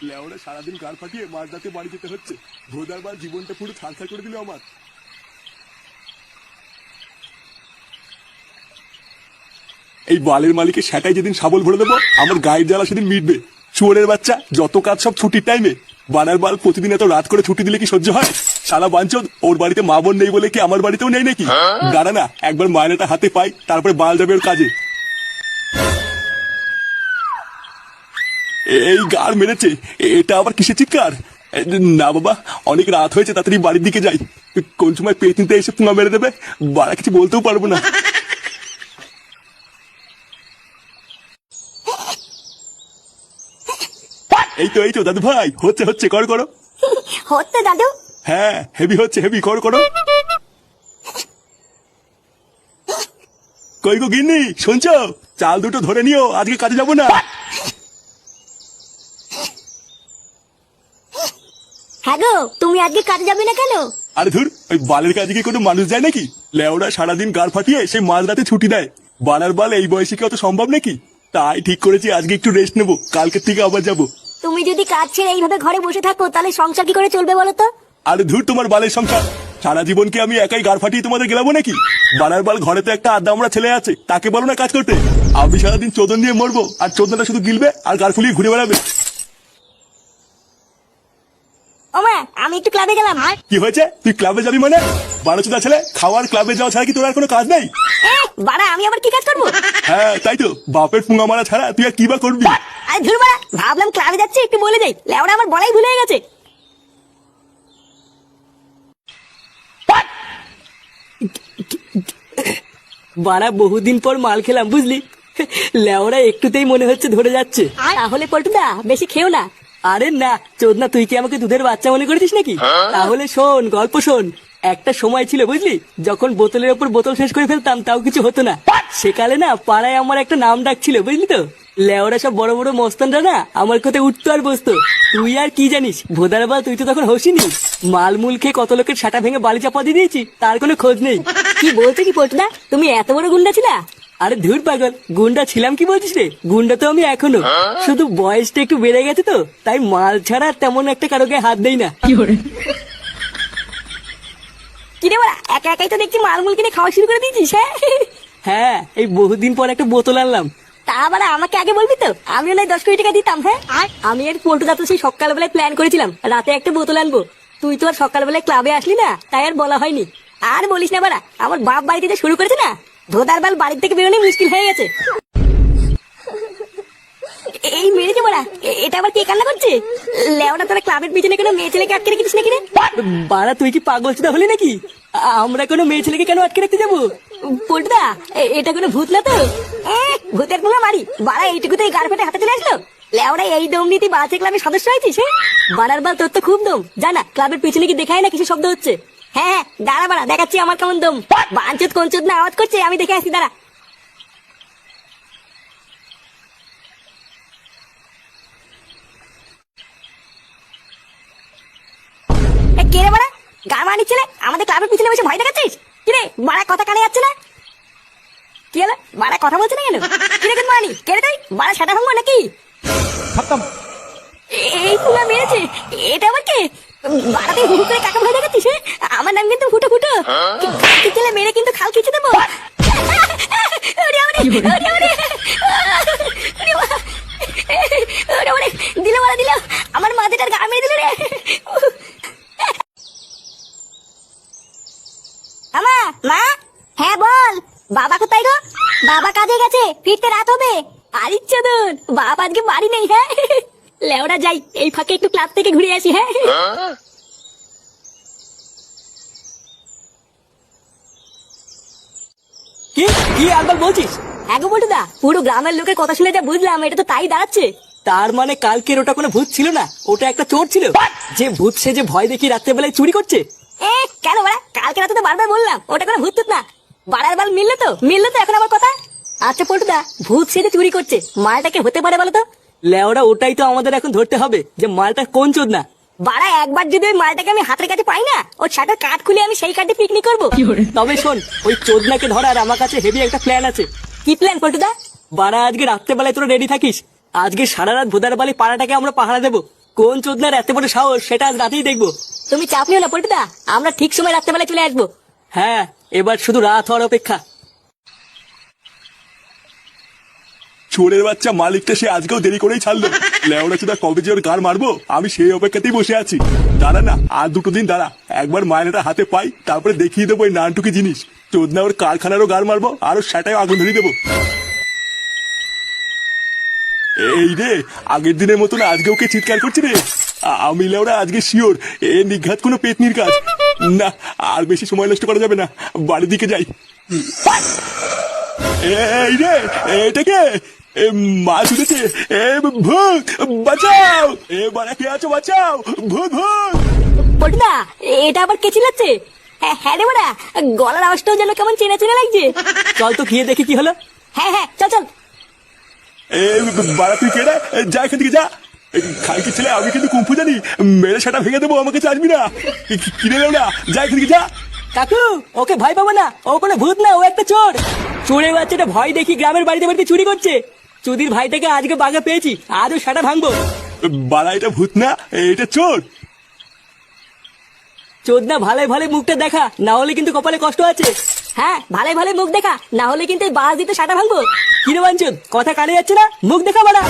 লেওরা সারাদিন গাল ফাটিয়ে মাঝ রাতে বাড়ি যেতে হচ্ছে। ভোদার বার জীবনটা পুরো ছাড়ছাড় করে দিল আমার। এই বালের মালিকের সেটাই যেদিন শাবল ভরে দেবো আমার গায়ের জ্বালা সেদিন মিটবে। শুয়োরের বাচ্চা, যত কাজ সব ছুটির টাইমে। বানার বাল প্রতিদিন এত রাত করে ছুটি দিলে কি সহ্য হয়? শালা বাঞ্চদ, ওর বাড়িতে মা বোন নেই বলে কি আমার বাড়িতেও নেই নাকি? দাঁড়া না, একবার মায়নাটা হাতে পাই, তারপরে বাল যাবে ওর কাজে। এই গার মেরেছে, এটা আবার কিসের চিৎকার? না বাবা, অনেক রাত হয়েছে, তাড়াতাড়ি বাড়ির দিকে যাই। কোন সময় পেটিতে এসে পুঙা মেরে দেবে বাড়া কিছু বলতেও পারবো না। এই তো দাদু ভাই, হচ্ছে হচ্ছে, করো করো। হচ্ছে দাদু? হ্যাঁ হেভি হচ্ছে, হেভি, করো করো। কই গো গিন্নি, শুনছো? চাল দুটো ধরে নিও, আজকে কাজে যাবো না। হ্যাঁ গো, তুমি আজকে কাজে যাবে না কেন? আরে ধুর, ওই বালের কাজে কি কোনো মানুষ যায় নাকি? লেওরা সারাদিন গার ফাটিয়ে সেই মাঝ রাতে ছুটি দেয়। বানার বাল এই বয়সে কি অত সম্ভব নাকি? তাই ঠিক করেছি আজকে একটু রেস্ট নেবো, কালকের থেকে আবার যাবো। তুমি যদি কাজ ছেড়ে এইভাবে ঘরে বসে থাকো তাহলে সংসার কি করে চলবে বলো তো? আরে ধুর তোমার বালের সংসার। সারা জীবন কি আমি একাই গার ফাটিয়ে তোমাদের গেলাবো নাকি? বানার বাল ঘরে তো একটা আড্ডা আমরা ছেলে আছে, তাকে বলো না কাজ করতে। আমি সারাদিন চোদন নিয়ে মরবো, আর চোদনটা শুধু গিলবে আর গার ফুলিয়ে ঘুরে বেড়াবে। ওমা, আমি একটু ক্লাবে গেলাম। কি হয়েছে? তুই ক্লাবে যাবি মানে? বারোচোদা ছেলে, খাওয়ার ক্লাবে যাওয়া ছাড়া কি তোর আর কোনো কাজ নেই? বাড়া, আমি আবার কি কাজ করবো? হ্যাঁ তাই তো, বাপের পুঙা মারা ছাড়া তুই আর কি বা করবি? আরে ধুর বাড়া, ভাবলাম ক্লাবে যাচ্ছি একটু বলে যাই, লেওড়া আমার বলাই ভুলে গেছে। বাড়া বহুদিন পর মাল খেলাম বুঝলি। লেওরা একটুতেই মনে হচ্ছে ধরে যাচ্ছে। তাহলে পল্টুদা বেশি খেও না। আরে না চোদনা, তুই কি আমাকে দুধের বাচ্চা মনে করেছিস নাকি? তাহলে শোন, গল্প শোন। একটা সময় ছিল বুঝলি, যখন বোতলের ওপর বোতল শেষ করে ফেলতাম তাও কিছু হতো না। সেকালে না পাড়ায় আমার একটা নাম ডাক ছিল বুঝলি তো। লেওরা সব বড় বড় মস্তানরা না আমার কথায় উঠতো আর বসতো। তুই আর কি জানিস ভোদার বাল, তুই তো তখন হসিনি। মালমুল খেয়ে কত লোকের সাটা ভেঙে বালি চাপা দিয়ে দিয়েছি, তার কোনো খোঁজ নেই। কি বলছো কি পল্টুদা, তুমি এত বড় গুন্ডা ছিলা? আরে ধুর পাগল, গুন্ডা ছিলাম কি বলছিস রে? গুন্ডা তো আমি এখনো, শুধু বয়সটা একটু বেড়ে গেছে তো, তাই মাল ছাড়া তেমন একটা কারো গায়ে হাত দেই না। কি রে বাড়া, একা একাই তো দেখছি মালমুল কিনে খাওয়া শুরু করে দিয়েছিস। হ্যাঁ, এই বহুদিন পর একটা বোতল আনলাম। তা বাড়া আমাকে আগে বলবি তো, আমিও নয় 10 কোটি টাকা দিতাম। হ্যাঁ, আমি আর পল্টুদা তো সেই সকালবেলায় প্ল্যান করেছিলাম রাতে একটা বোতল আনবো। তুই তো আর সকালবেলায় ক্লাবে আসলি না, তাই আর বলা হয়নি। আর বলিস না বাড়া, আমার বাপ বাড়িতে যে শুরু করেছে না, ধোদার বাল বাড়ির থেকে বেরোনো মুশকিল হয়ে গেছে। এই মেরেছে বাড়া, এটা আবার কে কান্না করছে? লেওটা তোরা ক্লাবের পিছনে কোনো মেয়ে ছেলেকে আটকে রেখেছিস নাকি রে? বাড়া তুই কি পাগল চোদা হলি নাকি? আমরা কোনো মেয়ে ছেলেকে কেন আটকে রাখতে যাবো? পল্টুদা, এটা কোনো ভূত না তো? ভূতের পুঙ্গা মারি বাড়া, এইটুকুতে গাড় ফেটে হাতে চলে আসলো। লেওড়া এই দম নিতে বাচ্চা ক্লাবের সদস্য হয়েছিস? বাড়ার বাল, তোর তো খুব দম। জানা ক্লাবের পিছনে কি দেখায় না কিছু শব্দ হচ্ছে? হ্যাঁ দাঁড়া বাড়া, দেখাচ্ছি আমার কেমন দম। বাঞ্চুত কোনচুত না আওয়াজ করছে, আমি দেখে আসি, দাঁড়া। কে রে বাড়া, গান মারানির ছেলে, আমাদের ক্লাবের পিছনে বসে ভয় দেখাচ্ছিস? কি রে বাড়া, কথা কানে যাচ্ছে না? কি হলো বাড়া, কথা বলছে না কেন? কি রে মারানি, কে রে তুই? বাড়া সেটা ভাঙবো নাকি? এই পুঙ্গা মেরেছে, এটা আবার কে? বাড়া তুই হুহু করে কাকে ভয় দেখাচ্ছিস? আমার নাম কিন্তু ফুটো ফুটো। কি ছেলে মেরে কিন্তু খাল খিচে দেবো। ওরে ওরে ওরে ওরে ওরে ওরে, দিল বাড়া দিল, আমার মাথাটার গা মেরে দিল রে। আমা, মা। হ্যাঁ বল। বাবা কোথায় গো? বাবা কাজে গেছে, ফিরতে রাত হবে। আরিচ্ছা দন, বাবা আজকে বাড়ি নেই। হ্যাঁ লেওড়া যাই, এই ফাঁকে একটু ক্লাব থেকে ঘুরে আসি। হ্যাঁ কি কি আলবাল বলছিস? হ্যাঁ গো বটুদা, পুরো গ্রামের লোকের কথা শুনে যা বুঝলাম, এটা তো তাই দাঁড়াচ্ছে। তার মানে কালকের ওটা কোনো ভূত ছিল না, ওটা একটা চোর ছিল, যে ভূত সে যে ভয় দেখি রাত্রেবেলায় চুরি করছে। কেন বাড়া, কালকে রাতে তো বারবার বললাম ওটা কোনো ভূত না। বাড়ার বাল মিললো তো, মিললো তো এখন আমার কথা। আচ্ছা পল্টুদা, ভূত সে যে চুরি করছে, মালটাকে হতে পারে বলো তো? লেওরা ওটাই তো আমাদের এখন ধরতে হবে, যে মালটা কোন চোদ না। বাড়া একবার যদি ওই মালটাকে আমি হাতের কাছে পাই না, ওর শাটার কাঠ খুলে আমি সেই কাঠে পিকনিক করবো। তবে শোন, ওই চোদনাকে ধরার আমার কাছে হেভি একটা প্ল্যান আছে। কি প্ল্যান পল্টুদা? বাড়া আজকে রাত্রেবেলায় তোরা রেডি থাকিস। আজকে সারা রাত ভোদার বালি পাড়াটাকে আমরা পাহারা দেবো। কোন চোদনার এত বড় সাহস সেটা আজ রাতেই দেখবো। তুমি চাপ নিও না পল্টুদা, আমরা ঠিক সময় রাত্রেবেলায় চলে আসবো। হ্যাঁ, এবার শুধু রাত হওয়ার অপেক্ষা। চোরের বাচ্চা মালিকটা সে আজকেও দেরি করেই ছাড়লো। লেওড়া চোদা কবে যে ওর গাড় মারবো আমি সেই অপেক্ষাতেই বসে আছি। দাঁড়া না, আর 2 দিন দাঁড়া, একবার মায়নাটা হাতে পাই, তারপরে দেখিয়ে দেবো এই নানটুকি জিনিস। চোদনা ওর কারখানারও গাড় মারবো, আর ওর সেটাই আগুন ধরিয়ে দেবো। এই রে, আগের দিনের মতন আজকে ওকে চিৎকার করছি রে। আমি লেওড়া আজকে শিওর এ নিঘাত কোনো পেতনির কাজ না। আর বেশি সময় নষ্ট করা যাবে না, বাড়ির দিকে যাই। এই রে, এটা কে? মা শুনেছে, ভূত বাঁচাও, বাড়া কে আছো বাঁচাও, ভূত ভূত। পল্টুদা, এটা আবার কে চিল্লাচ্ছে? হ্যাঁ রে বাড়া, গলার আওয়াজটাও যেন কেমন চেনা চেনা লাগছে। চল তো গিয়ে দেখি কি হলো। হ্যাঁ চল চল। বাড়া তুই কে রে? যা এখান থেকে যা। খাইকি ছেলে, আমি কিন্তু কুম্ফু জানি, মেরে সেটা ভেঙে দেবো, আমাকে চাসবি না। কিনে নেও না, যা এখান থেকে যা। কাকু, ওকে ভয় পাবো না, ও কোনো ভূত না, ও একটা চোর। চোরের বাচ্চাটা ভয় দেখি গ্রামের বাড়িতে বাড়িতে চুরি করছে। চুদির ভাইটাকে আজকে বাঘা পেয়েছি, আজও সেটা ভাঙবো। বাড়া এটা ভূত না, এটা চোর। চোদনা ভালো ভালো মুখটা দেখা, না হলে কিন্তু কপালে কষ্ট আছে। হ্যাঁ, ভালো ভালো মুখ দেখা, না হলে কিন্তু এই বাস দিতে সাটা ভাঙবো। কিরে বাঞ্চদ, কথা কানে যাচ্ছে না? মুখ দেখা বাড়া।